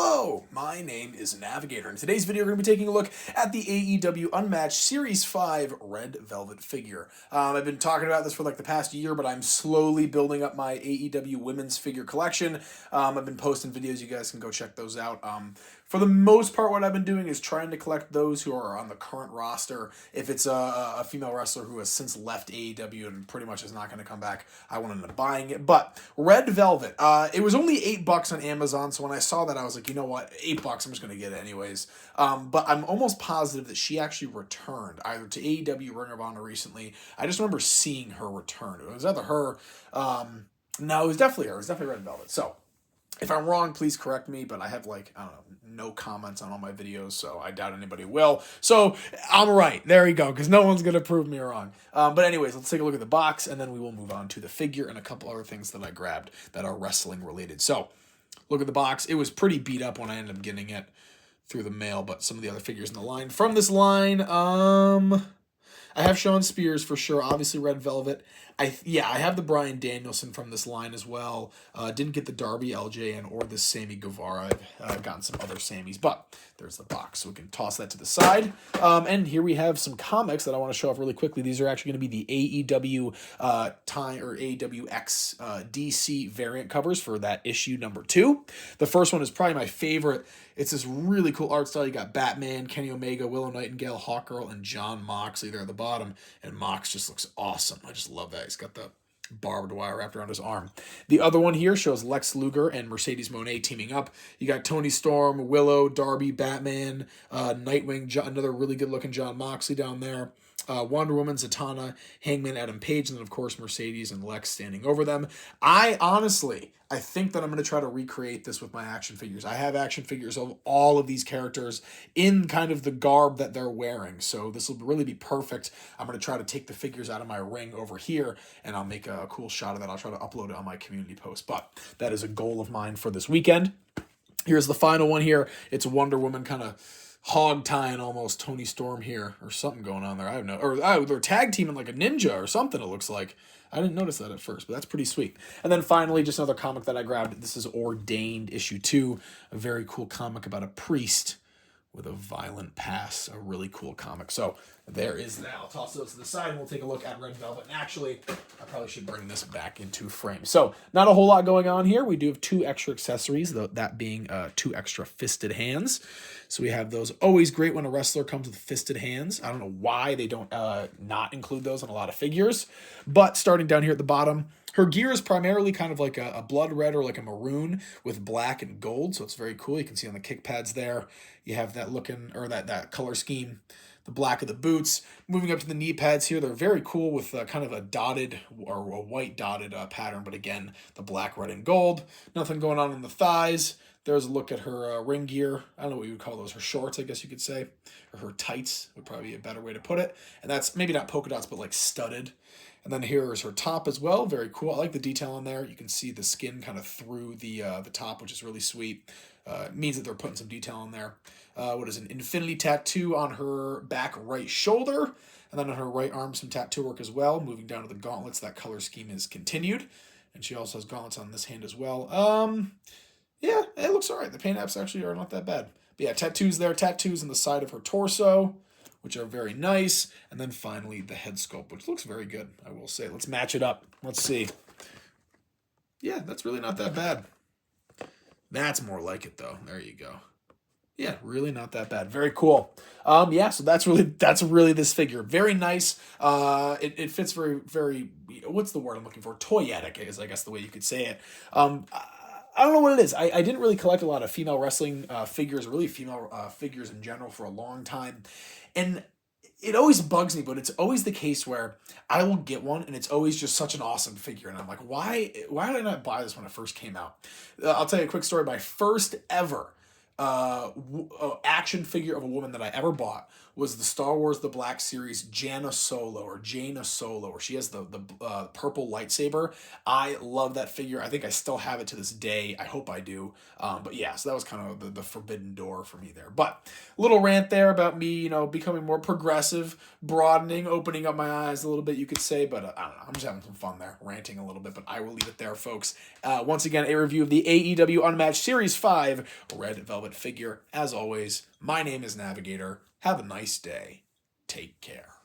Hello, my name is Navigator, and in today's video we're going to be taking a look at the AEW Unmatched Series 5 Red Velvet figure. I've been talking about this for like the past year, but I'm slowly building up my AEW women's figure collection. I've been posting videos, you guys can go check those out. For the most part, what I've been doing is trying to collect those who are on the current roster. If it's a female wrestler who has since left AEW and pretty much is not going to come back, I won't end up buying it. But Red Velvet, it was only $8 on Amazon, so when I saw that, I was like, you know what, $8, I'm just going to get it anyways. But I'm almost positive that she actually returned, either to AEW or Ring of Honor recently. I just remember seeing her return. It was either her, no, it was definitely her. It was definitely Red Velvet. So, if I'm wrong, please correct me, but I have no comments on all my videos, so I doubt anybody will. So I'm right. There you go, because no one's going to prove me wrong. But anyways, let's take a look at the box, and then we will move on to the figure and a couple other things that I grabbed that are wrestling related. So look at the box. It was pretty beat up when I ended up getting it through the mail, but some of the other figures in the line. From this line, I have Shawn Spears for sure, obviously Red Velvet. I have the Bryan Danielson from this line as well. Didn't get the Darby LJN or the Sammy Guevara. I've gotten some other Sammys, but there's the box, so we can toss that to the side. And here we have some comics that I want to show off really quickly. These are actually going to be the AEW AEW X DC variant covers for that issue number 2. The first one is probably my favorite. It's this really cool art style. You got Batman, Kenny Omega, Willow Nightingale, Hawkgirl, and Jon Moxley there at the bottom. And Mox just looks awesome. I just love that. He's got the barbed wire wrapped around his arm. The other one here shows Lex Luger and Mercedes Moné teaming up. You got Tony Storm, Willow, Darby, Batman, Nightwing, another really good-looking Jon Moxley down there. Wonder Woman, Zatanna, Hangman, Adam Page, and then, of course, Mercedes and Lex standing over them. I think that I'm going to try to recreate this with my action figures. I have action figures of all of these characters in kind of the garb that they're wearing, so this will really be perfect. I'm going to try to take the figures out of my ring over here, and I'll make a cool shot of that. I'll try to upload it on my community post, but that is a goal of mine for this weekend. Here's the final one here. It's Wonder Woman kind of hog tying almost Tony Storm here, or something going on there. I don't know. Or they're tag teaming like a ninja or something, it looks like. I didn't notice that at first, but that's pretty sweet. And then finally, just another comic that I grabbed. This is Ordained issue 2, a very cool comic about a priest with a violent past. A really cool comic. So there is that. I'll toss those to the side and we'll take a look at Red Velvet. And actually, I probably should bring this back into frame. So not a whole lot going on here. We do have 2 extra accessories, that being 2 extra fisted hands. So we have those. Always great when a wrestler comes with fisted hands. I don't know why they don't not include those on a lot of figures. But starting down here at the bottom, her gear is primarily kind of like a blood red or like a maroon with black and gold, so it's very cool. You can see on the kick pads there, you have that looking, or that color scheme, the black of the boots. Moving up to the knee pads here, they're very cool with kind of a dotted or a white dotted pattern, but again, the black, red, and gold. Nothing going on the thighs. There's a look at her ring gear. I don't know what you would call those. Her shorts, I guess you could say. Or her tights would probably be a better way to put it. And that's maybe not polka dots, but like studded. And then here is her top as well. Very cool. I like the detail on there. You can see the skin kind of through the top, which is really sweet. It means that they're putting some detail on there. What is an infinity tattoo on her back right shoulder. And then on her right arm, some tattoo work as well. Moving down to the gauntlets, that color scheme is continued. And she also has gauntlets on this hand as well. Yeah, it looks all right. The paint apps actually are not that bad. But yeah, tattoos there. Tattoos on the side of her torso, which are very nice. And then finally, the head sculpt, which looks very good, I will say. Let's match it up. Let's see. Yeah, that's really not that bad. That's more like it, though. There you go. Yeah, really not that bad. Very cool. Yeah, so that's really this figure. Very nice. It fits very, very, what's the word I'm looking for? Toyetic is, I guess, the way you could say it. I don't know what it is. I didn't really collect a lot of female wrestling figures, really female figures in general for a long time. And it always bugs me, but it's always the case where I will get one and it's always just such an awesome figure. And I'm like, why did I not buy this when it first came out? I'll tell you a quick story. My first ever action figure of a woman that I ever bought was the Star Wars The Black Series Jaina Solo, or Jaina Solo, where she has the purple lightsaber. I love that figure. I think I still have it to this day. I hope I do. But yeah, so that was kind of the forbidden door for me there. But little rant there about me, becoming more progressive, broadening, opening up my eyes a little bit, you could say. But I don't know. I'm just having some fun there, ranting a little bit. But I will leave it there, folks. Once again, a review of the AEW Unmatched Series 5 Red Velvet figure. As always, my name is Navigator. Have a nice day. Take care.